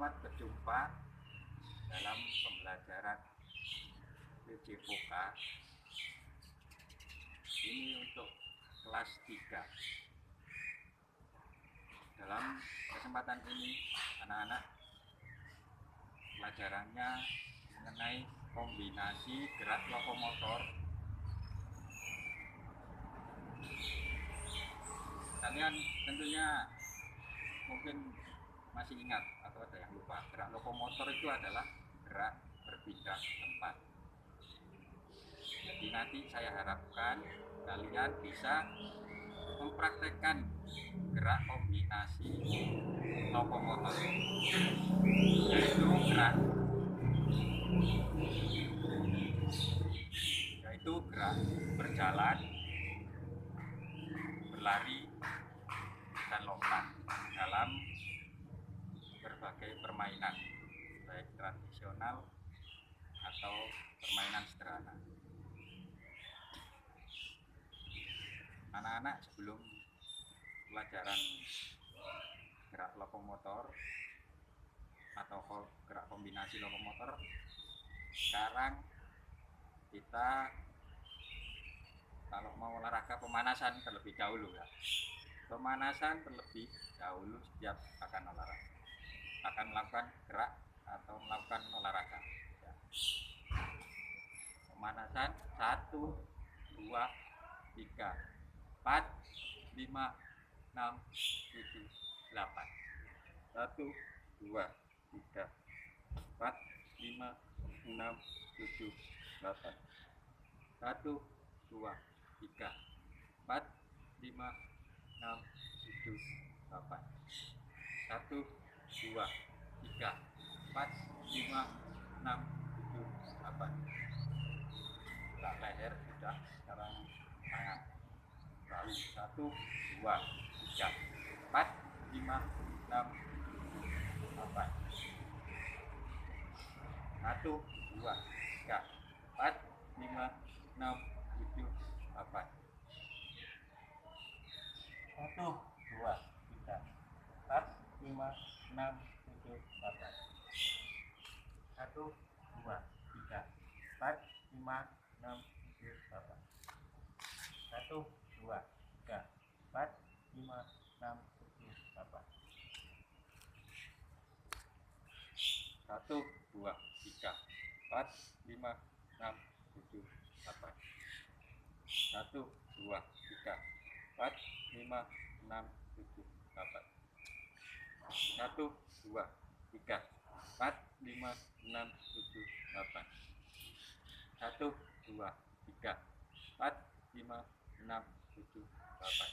Selamat berjumpa dalam pembelajaran PJPOK. Ini untuk kelas 3. Dalam kesempatan ini anak-anak pelajarannya mengenai kombinasi gerak lokomotor. Kalian tentunya mungkin masih ingat atau ada yang lupa, gerak lokomotor itu adalah gerak berpindah tempat. Jadi nanti saya harapkan kalian bisa mempraktekkan gerak kombinasi lokomotor, yaitu gerak berjalan, berlari, dan lompat dalam berbagai permainan, baik tradisional atau permainan sederhana. Anak-anak, sebelum pelajaran gerak lokomotor atau gerak kombinasi lokomotor, sekarang kita kalau mau olahraga pemanasan terlebih dahulu ya. Pemanasan terlebih dahulu setiap akan olahraga, akan melakukan gerak atau melakukan olahraga ya. Pemanasan 1, 2, 3, 4, 5, 6, 7, 8. 1, 2, 3, 4, 5, 6, 7, 8. 1, 2, 3, 4, 5, 6, 7, 8. 1, 2, 3, 4, 5, 6, 7, 8. Gerak leher sudah, sekarang tangan. Lalu 1, 2, 3, 4, 5, 6, 8. 1, 2, 3, 4, 5, 6, 7, 8. 1, 2, 3, 4, 5, 6, 7, 8. 1, 2, 3, 4, 5, 6, 7, 8. 1, 2, 3, 4, 5, 6, 7, 8. 1, 2, 3, 4, 5, 6, 7, 8. 1, 2, 3, 4, 5, 6, 7, 8. 1, 2, 3, 4, 5, 6, 7, 8. 1, 2, 3, 4, 5, 6, 7, 8.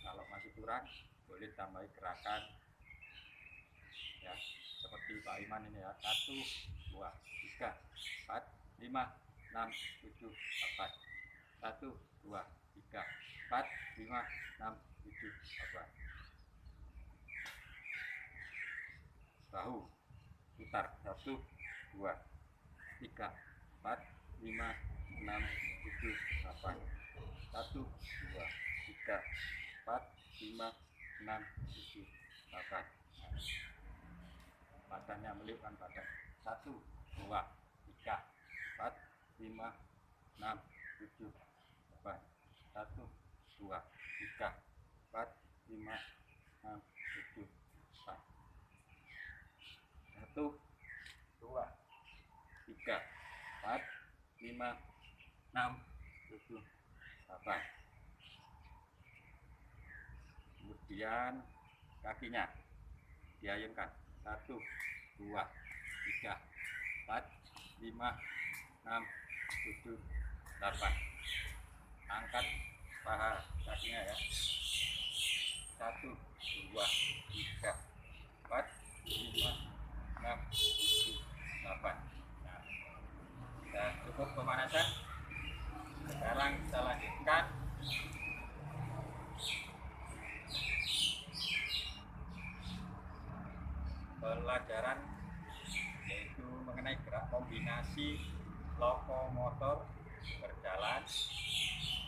Kalau masih kurang, boleh tambah gerakan ya, seperti Pak Iman ini ya. 1, 2, 3, 4, 5, 6, 7, 8. 1, 2, 3, 4, 5, 6, 7, 8. Bahu putar. 1, 2, 3, 4, 5, 6, 7, 8. 1, 2, 3, 4, 5, 6, 7, 8. Badannya meliupkan badan. 1, 2, 3, 4, 5, 6, 7, 8. 1, 2, 3, 4, 5, 6, 7, 8. 1, 2, 3, 4, 5, 6, 7, 8. Kemudian kakinya diayunkan. 1, 2, 3, 4, 5, 6, 7, 8. Angkat paha kakinya ya. 1, 2, 3, 4, 5, 6, 7, 8. Nah, sudah cukup pemanasan. Sekarang kita lanjutkan pelajaran, yaitu mengenai gerak kombinasi lokomotor, berjalan,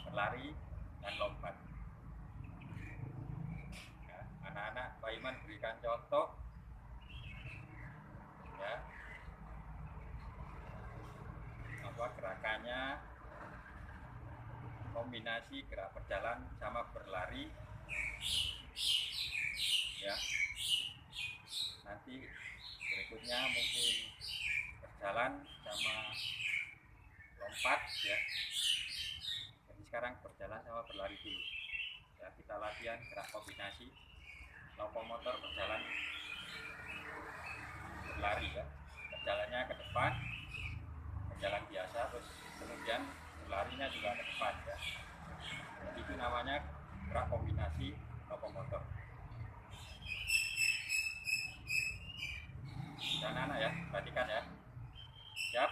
berlari, dan lompat. Ya, anak-anak, Pak Iman berikan contoh kombinasi gerak berjalan sama berlari ya. Nanti berikutnya mungkin berjalan sama lompat ya. Jadi sekarang berjalan sama berlari dulu ya. Kita latihan gerak kombinasi lokomotor berjalan berlari ya. Berjalannya ke depan, berjalan biasa, terus kemudian berlarinya juga ke depan ya. Jadi itu namanya gerak kombinasi lokomotor. Dan anak ya, perhatikan ya. Siap.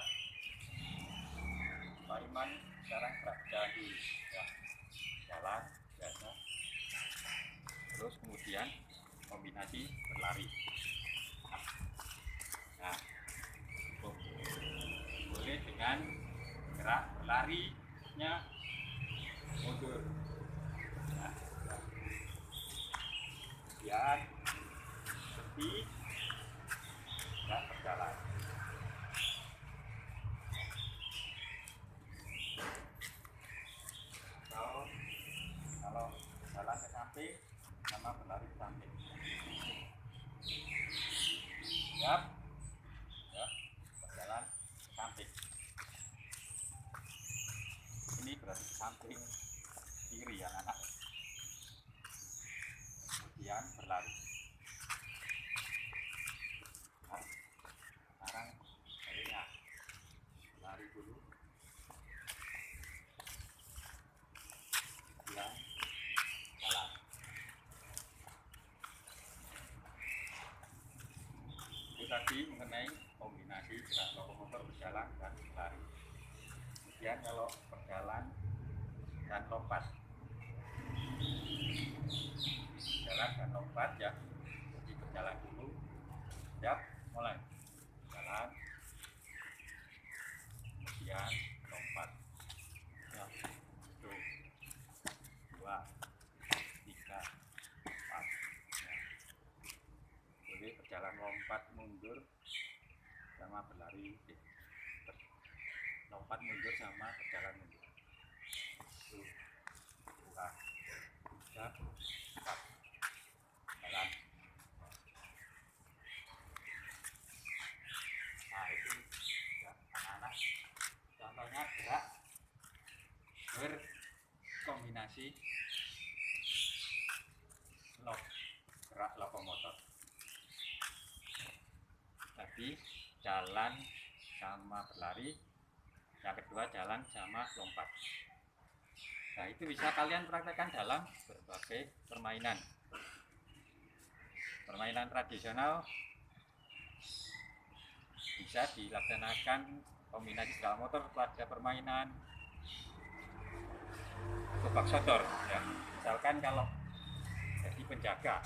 Pak Iman sekarang gerak berjalan dulu ya. Jalan biasa. Terus kemudian kombinasi berlari. Nah, boleh dengan gerak berlarinya mundur. Nah, kemudian berhenti, gerak berjalan. Kalau jalan ke samping sama berlari ke samping. Siap ya, berjalan ke samping. Ini berarti ke samping kiri ya anak. Kemudian berlari. Nah, sekarang baliknya lari dulu. Kemudian jalan. Itu tadi mengenai kombinasi gerak lokomotor berjalan dan berlari. Kemudian kalau berjalan dan lompat, jalan dan lompat ya. Jadi berjalan dulu. Siap, mulai. Jalan, kemudian lompat. Ya, 1, 2, 3, 4. Ya. Boleh berjalan lompat mundur sama berlari. Lompat mundur sama berjalan mundur. 1, 2, 3, 4. Jalan. Nah itu ya, anak-anak contohnya gerak berkombinasi gerak lokomotor. Tadi jalan sama berlari, yang kedua jalan sama lompat. Nah itu bisa kalian praktekkan dalam berbagai permainan. Permainan tradisional bisa dilaksanakan kombinasi gerak motor pada permainan gobak sodor ya. Misalkan kalau jadi penjaga.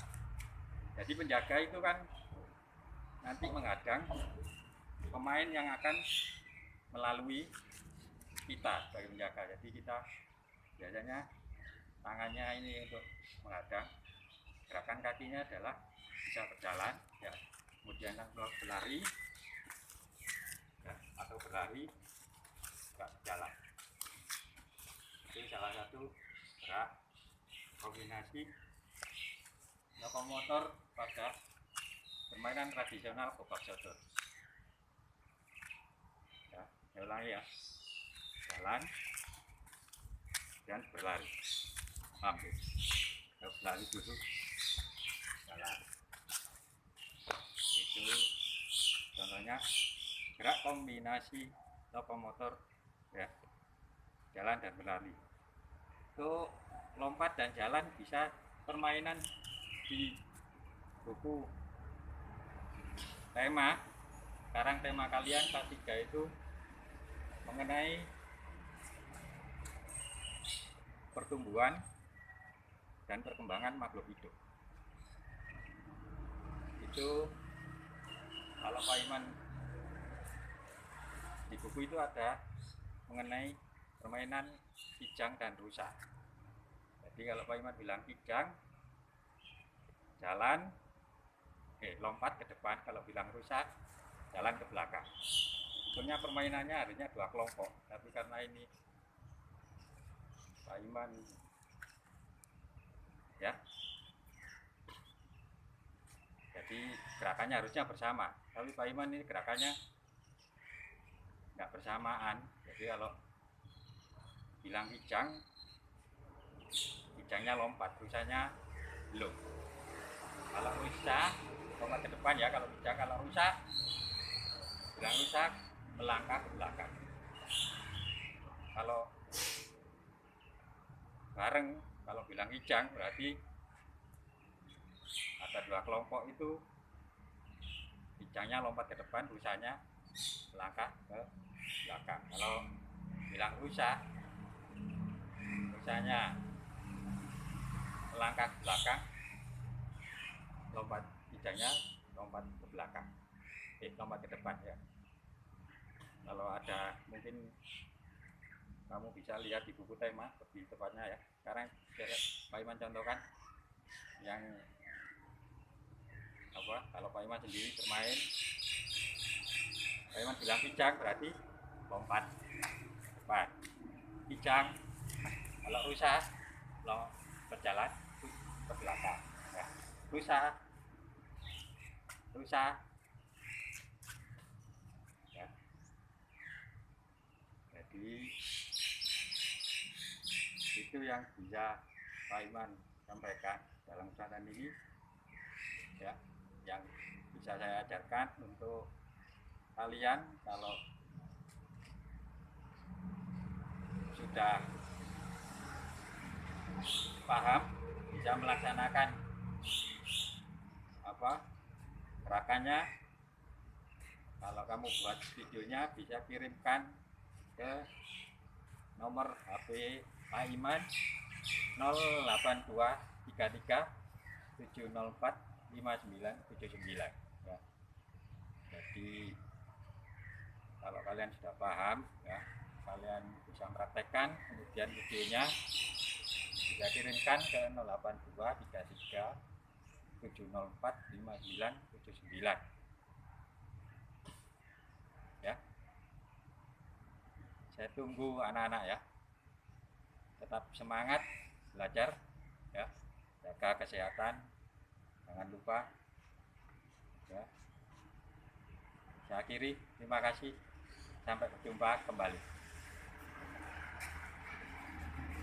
Jadi penjaga itu kan nanti menghadang pemain yang akan melalui kita sebagai penjaga. Jadi kita biasanya tangannya ini untuk menghadang, gerakan kakinya adalah bisa berjalan ya, kemudian berlari ya, atau berlari nggak berjalan. Itu salah satu gerak kombinasi lokomotor pada permainan tradisional gobak sodor ya. Saya ulangi ya, jalan dan berlari, ambil berlari dulu, jalan. Itu contohnya gerak kombinasi lokomotor ya, jalan dan berlari. Untuk lompat dan jalan bisa permainan di buku tema. Sekarang tema kalian kelas 3 itu mengenai pertumbuhan dan perkembangan makhluk hidup. Itu kalau Pak Iman di buku itu ada mengenai permainan kijang dan rusa. Jadi kalau Pak Iman bilang kijang, jalan, lompat ke depan. Kalau bilang rusa, jalan ke belakang. Sebetulnya permainannya harusnya 2 kelompok, tapi karena ini Pak Iman ya. Jadi gerakannya harusnya bersama, tapi Pak Iman ini gerakannya nggak bersamaan. Jadi kalau bilang kijang, kijangnya lompat, rusanya belum. Kalau rusak lompat ke depan ya, kalau kijang. Kalau rusak, bilang rusak melangkah ke belakang. Kalau bareng, kalau bilang kijang berarti ada dua kelompok itu, kijangnya lompat ke depan, rusanya melangkah ke belakang. Kalau bilang rusak, rusanya melangkah ke belakang, lompat kijangnya lompat ke belakang, lompat ke depan ya. Kalau ada mungkin kamu bisa lihat di buku tema lebih tepatnya ya. Sekarang Pak Iman contohkan yang apa, kalau Pak Iman sendiri bermain, Pak Iman bilang kijang berarti lompat depan, kijang. Kalau rusak berjalan ke belakang ya. rusak ya. Jadi itu yang bisa Pak Iman sampaikan dalam kesempatan ini ya, yang bisa saya ajarkan untuk kalian. Kalau sudah paham, bisa melaksanakan apa gerakannya, kalau kamu buat videonya bisa kirimkan ke nomor HP Pak Iman 082337045979 ya. Jadi kalau kalian sudah paham ya, kalian bisa praktekkan, kemudian videonya bisa kirimkan ke 082337045979 ya. Saya tunggu anak-anak ya, tetap semangat belajar ya, jaga kesehatan, jangan lupa ya. Saya akhiri, terima kasih, sampai berjumpa kembali.